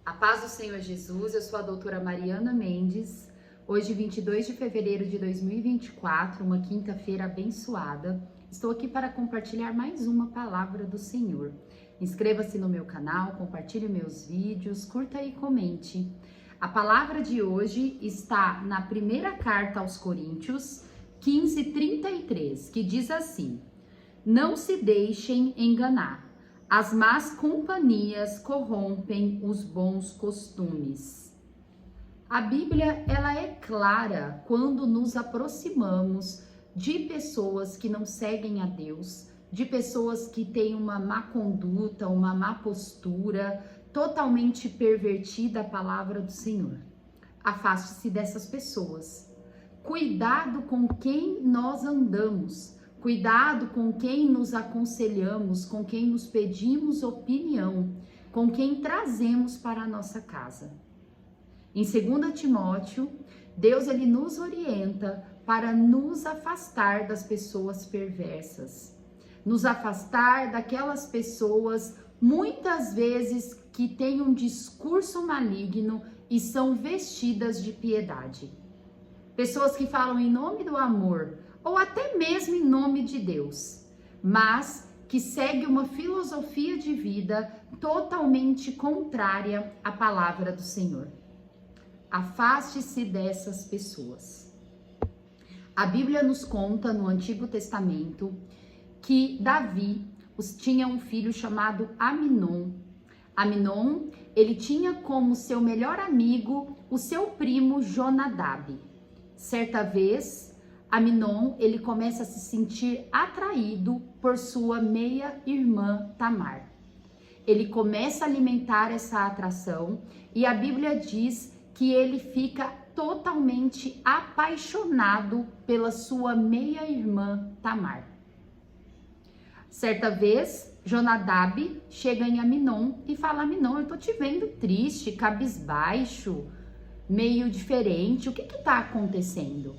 A paz do Senhor Jesus, eu sou a doutora Mariana Mendes. Hoje, 22 de fevereiro de 2024, uma quinta-feira abençoada. Estou aqui para compartilhar mais uma palavra do Senhor. Inscreva-se no meu canal, compartilhe meus vídeos, curta e comente. A palavra de hoje está na primeira carta aos Coríntios, 15:33, que diz assim: Não se deixem enganar. As más companhias corrompem os bons costumes. A Bíblia, ela é clara quando nos aproximamos de pessoas que não seguem a Deus, de pessoas que têm uma má conduta, uma má postura, totalmente pervertida a palavra do Senhor. Afaste-se dessas pessoas. Cuidado com quem nós andamos. Cuidado com quem nos aconselhamos, com quem nos pedimos opinião, com quem trazemos para a nossa casa. Em 2 Timóteo, Deus ele nos orienta para nos afastar das pessoas perversas, nos afastar daquelas pessoas, muitas vezes, que têm um discurso maligno e são vestidas de piedade. Pessoas que falam em nome do amor, ou até mesmo em nome de Deus, mas que segue uma filosofia de vida totalmente contrária à palavra do Senhor. Afaste-se dessas pessoas. A Bíblia nos conta no Antigo Testamento que Davi tinha um filho chamado Aminon. Aminon, ele tinha como seu melhor amigo o seu primo Jonadab. Certa vez, Aminon, ele começa a se sentir atraído por sua meia-irmã Tamar. Ele começa a alimentar essa atração e a Bíblia diz que ele fica totalmente apaixonado pela sua meia-irmã Tamar. Certa vez, Jonadab chega em Aminon e fala: Aminon, eu tô te vendo triste, cabisbaixo, meio diferente, o que tá acontecendo?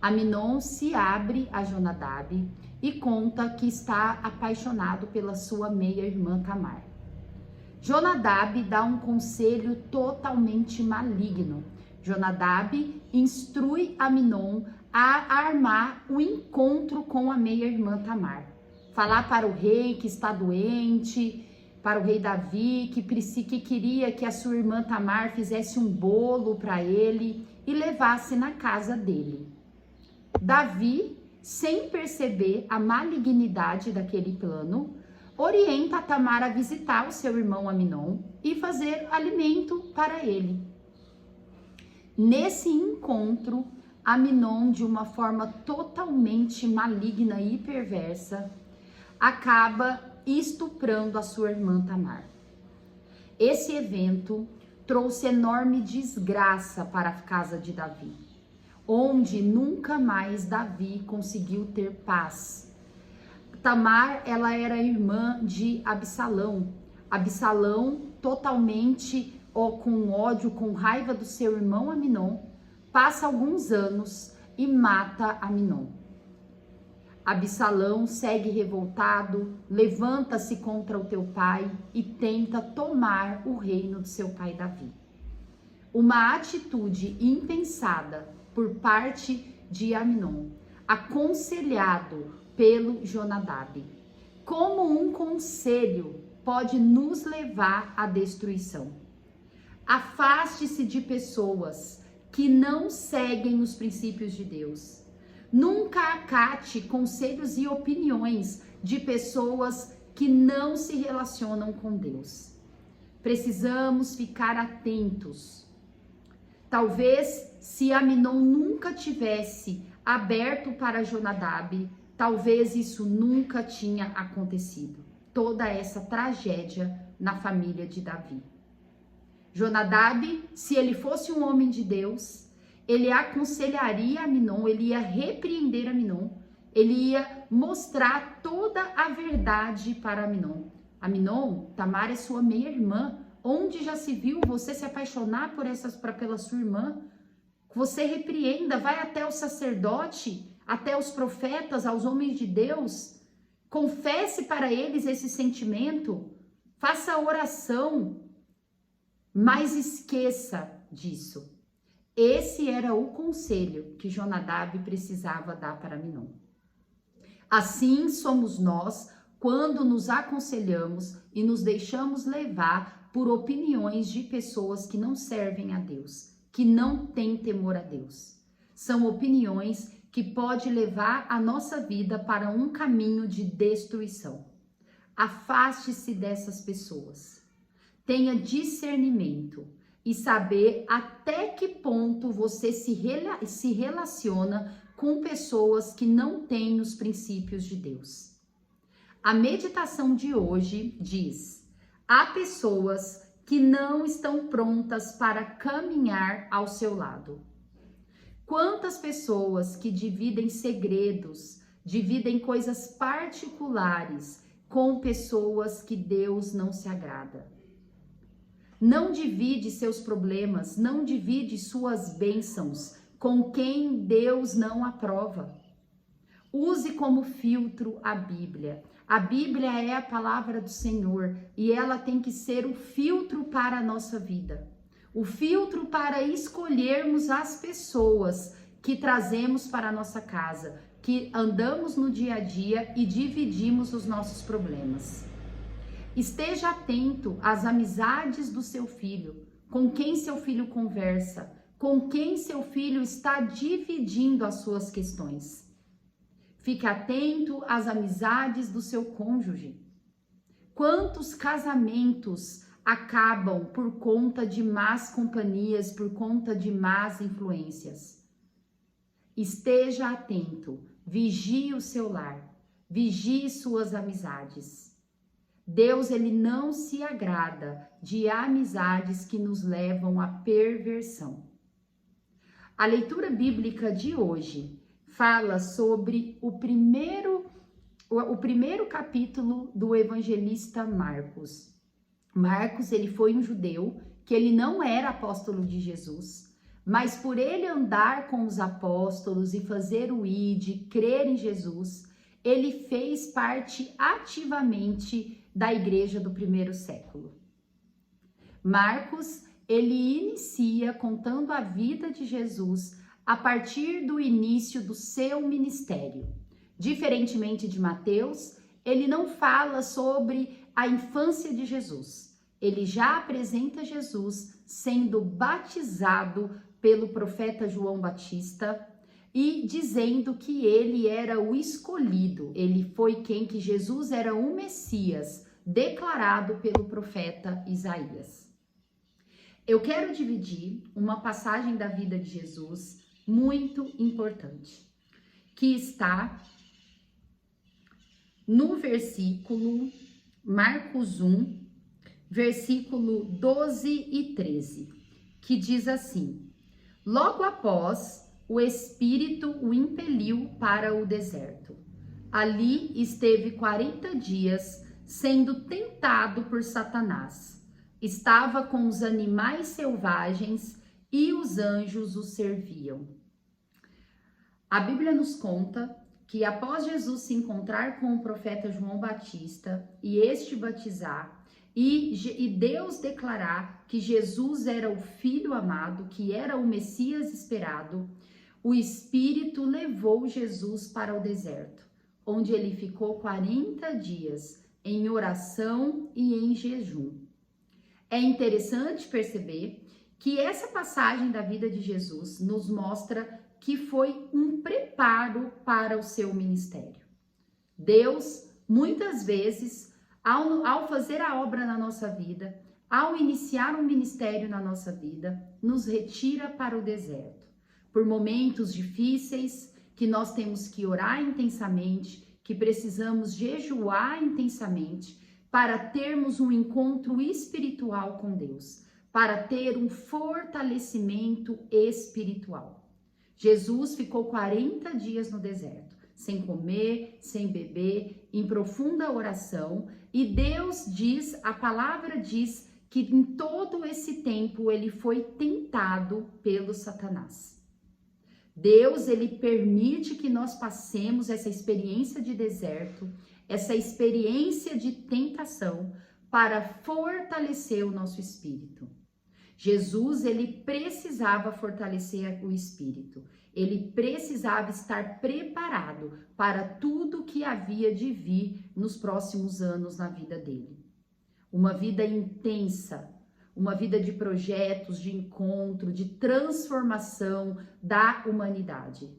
Aminon se abre a Jonadab e conta que está apaixonado pela sua meia-irmã Tamar. Jonadab dá um conselho totalmente maligno. Jonadab instrui Aminon a armar um encontro com a meia-irmã Tamar. Falar para o rei que está doente, para o rei Davi, que queria que a sua irmã Tamar fizesse um bolo para ele e levasse na casa dele. Davi, sem perceber a malignidade daquele plano, orienta a Tamar a visitar o seu irmão Aminon e fazer alimento para ele. Nesse encontro, Aminon, de uma forma totalmente maligna e perversa, acaba estuprando a sua irmã Tamar. Esse evento trouxe enorme desgraça para a casa de Davi, onde nunca mais Davi conseguiu ter paz. Tamar, ela era irmã de Absalão. Absalão, totalmente com ódio, com raiva do seu irmão Aminon, passa alguns anos e mata Aminon. Absalão segue revoltado, levanta-se contra o teu pai e tenta tomar o reino do seu pai Davi. Uma atitude impensada por parte de Aminon, aconselhado pelo Jonadab. Como um conselho pode nos levar à destruição. Afaste-se de pessoas que não seguem os princípios de Deus. Nunca acate conselhos e opiniões de pessoas que não se relacionam com Deus. Precisamos ficar atentos. Talvez, se Aminon nunca tivesse aberto para Jonadab, talvez isso nunca tinha acontecido. Toda essa tragédia na família de Davi. Jonadab, se ele fosse um homem de Deus, ele aconselharia Aminon, ele ia repreender Aminon, ele ia mostrar toda a verdade para Aminon. Aminon, Tamar é sua meia-irmã. Onde já se viu você se apaixonar pela sua irmã? Você repreenda, vai até o sacerdote, até os profetas, aos homens de Deus, confesse para eles esse sentimento, faça oração, mas esqueça disso. Esse era o conselho que Jonadab precisava dar para Aminon. Assim somos nós quando nos aconselhamos e nos deixamos levar por opiniões de pessoas que não servem a Deus, que não têm temor a Deus. São opiniões que podem levar a nossa vida para um caminho de destruição. Afaste-se dessas pessoas. Tenha discernimento e saber até que ponto você se relaciona com pessoas que não têm os princípios de Deus. A meditação de hoje diz: há pessoas que não estão prontas para caminhar ao seu lado. Quantas pessoas que dividem segredos, dividem coisas particulares com pessoas que Deus não se agrada. Não divide seus problemas, não divide suas bênçãos com quem Deus não aprova. Use como filtro a Bíblia. A Bíblia é a palavra do Senhor e ela tem que ser o filtro para a nossa vida. O filtro para escolhermos as pessoas que trazemos para a nossa casa, que andamos no dia a dia e dividimos os nossos problemas. Esteja atento às amizades do seu filho, com quem seu filho conversa, com quem seu filho está dividindo as suas questões. Fique atento às amizades do seu cônjuge. Quantos casamentos acabam por conta de más companhias, por conta de más influências? Esteja atento, vigie o seu lar, vigie suas amizades. Deus, ele não se agrada de amizades que nos levam à perversão. A leitura bíblica de hoje fala sobre o primeiro capítulo do evangelista Marcos. Marcos, ele foi um judeu que ele não era apóstolo de Jesus, mas por ele andar com os apóstolos e fazer o ID, crer em Jesus, ele fez parte ativamente da igreja do primeiro século. Marcos, ele inicia contando a vida de Jesus a partir do início do seu ministério. Diferentemente de Mateus, ele não fala sobre a infância de Jesus. Ele já apresenta Jesus sendo batizado pelo profeta João Batista e dizendo que ele era o escolhido. Ele foi que Jesus era o Messias, declarado pelo profeta Isaías. Eu quero dividir uma passagem da vida de Jesus muito importante, que está no versículo Marcos 1, versículo 12 e 13, que diz assim: logo após, o Espírito o impeliu para o deserto. Ali esteve 40 dias sendo tentado por Satanás. Estava com os animais selvagens e os anjos o serviam. A Bíblia nos conta que após Jesus se encontrar com o profeta João Batista e este batizar e Deus declarar que Jesus era o Filho amado, que era o Messias esperado, o Espírito levou Jesus para o deserto, onde ele ficou 40 dias em oração e em jejum. É interessante perceber que essa passagem da vida de Jesus nos mostra que foi um preparo para o seu ministério. Deus, muitas vezes, ao fazer a obra na nossa vida, ao iniciar um ministério na nossa vida, nos retira para o deserto. Por momentos difíceis, que nós temos que orar intensamente, que precisamos jejuar intensamente, para termos um encontro espiritual com Deus, para ter um fortalecimento espiritual. Jesus ficou 40 dias no deserto, sem comer, sem beber, em profunda oração, e Deus diz, a palavra diz, que em todo esse tempo ele foi tentado pelo Satanás. Deus, ele permite que nós passemos essa experiência de deserto, essa experiência de tentação, para fortalecer o nosso espírito. Jesus, ele precisava fortalecer o espírito. Ele precisava estar preparado para tudo que havia de vir nos próximos anos na vida dele. Uma vida intensa, uma vida de projetos, de encontro, de transformação da humanidade.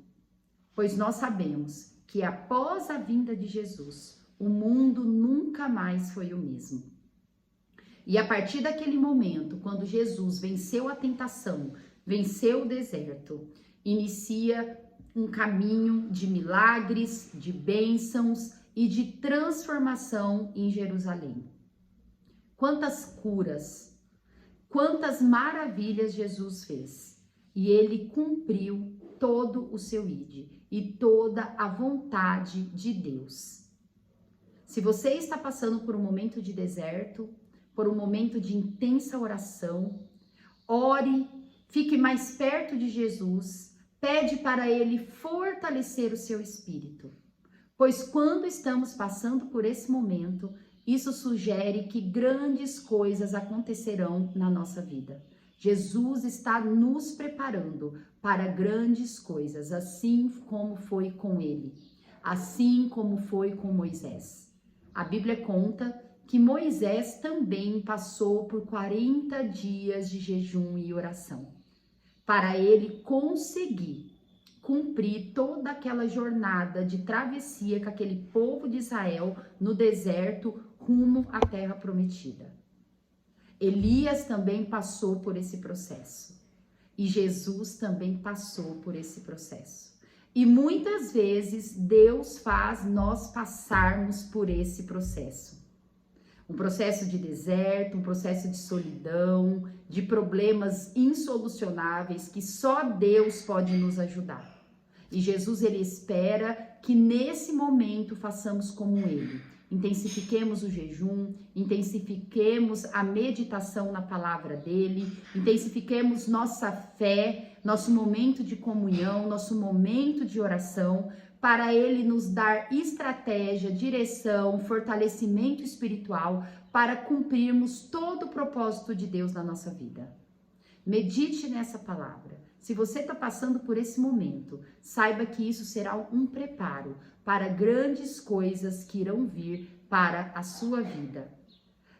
Pois nós sabemos que após a vinda de Jesus, o mundo nunca mais foi o mesmo. E a partir daquele momento, quando Jesus venceu a tentação, venceu o deserto, inicia um caminho de milagres, de bênçãos e de transformação em Jerusalém. Quantas curas, quantas maravilhas Jesus fez. E ele cumpriu todo o seu ide e toda a vontade de Deus. Se você está passando por um momento de deserto, por um momento de intensa oração, ore, fique mais perto de Jesus, pede para ele fortalecer o seu espírito. Pois quando estamos passando por esse momento, isso sugere que grandes coisas acontecerão na nossa vida. Jesus está nos preparando para grandes coisas, assim como foi com ele, assim como foi com Moisés. A Bíblia conta que Moisés também passou por 40 dias de jejum e oração, para ele conseguir cumprir toda aquela jornada de travessia com aquele povo de Israel no deserto rumo à terra prometida. Elias também passou por esse processo e Jesus também passou por esse processo. E muitas vezes Deus faz nós passarmos por esse processo. Um processo de deserto, um processo de solidão, de problemas insolucionáveis que só Deus pode nos ajudar. E Jesus, ele espera que nesse momento façamos como ele. Intensifiquemos o jejum, intensifiquemos a meditação na palavra dele, intensifiquemos nossa fé, nosso momento de comunhão, nosso momento de oração, para ele nos dar estratégia, direção, fortalecimento espiritual para cumprirmos todo o propósito de Deus na nossa vida. Medite nessa palavra. Se você está passando por esse momento, saiba que isso será um preparo para grandes coisas que irão vir para a sua vida.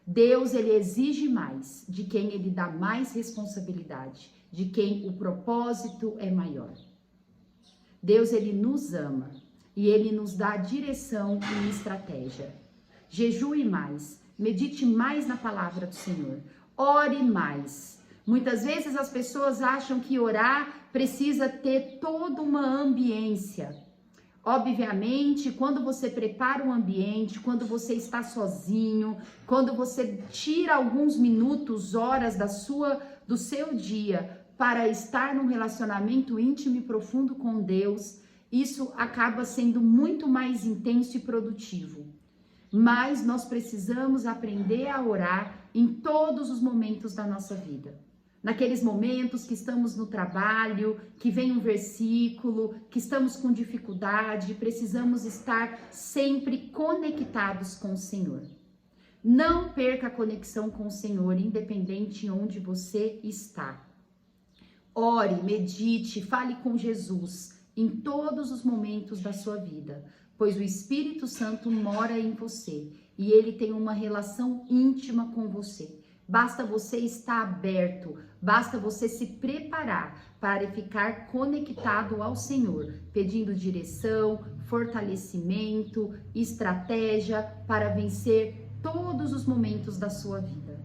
Deus, ele exige mais de quem ele dá mais responsabilidade, de quem o propósito é maior. Deus, ele nos ama e ele nos dá direção e estratégia. Jejue mais, medite mais na palavra do Senhor, ore mais. Muitas vezes as pessoas acham que orar precisa ter toda uma ambiência. Obviamente, quando você prepara um ambiente, quando você está sozinho, quando você tira alguns minutos, horas do seu dia para estar num relacionamento íntimo e profundo com Deus, isso acaba sendo muito mais intenso e produtivo. Mas nós precisamos aprender a orar em todos os momentos da nossa vida. Naqueles momentos que estamos no trabalho, que vem um versículo, que estamos com dificuldade, precisamos estar sempre conectados com o Senhor. Não perca a conexão com o Senhor, independente de onde você está. Ore, medite, fale com Jesus em todos os momentos da sua vida, pois o Espírito Santo mora em você e ele tem uma relação íntima com você. Basta você estar aberto, basta você se preparar para ficar conectado ao Senhor, pedindo direção, fortalecimento, estratégia para vencer todos os momentos da sua vida.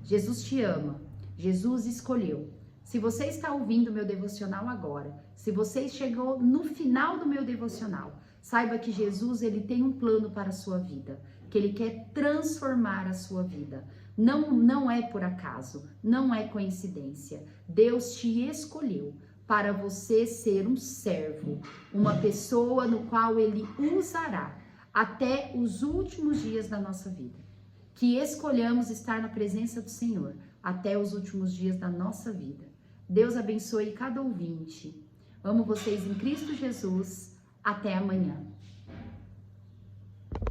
Jesus te ama, Jesus escolheu. Se você está ouvindo meu devocional agora, se você chegou no final do meu devocional, saiba que Jesus, ele tem um plano para a sua vida, que ele quer transformar a sua vida. Não é por acaso, não é coincidência. Deus te escolheu para você ser um servo, uma pessoa no qual ele usará até os últimos dias da nossa vida. Que escolhamos estar na presença do Senhor até os últimos dias da nossa vida. Deus abençoe cada ouvinte. Amo vocês em Cristo Jesus. Até amanhã.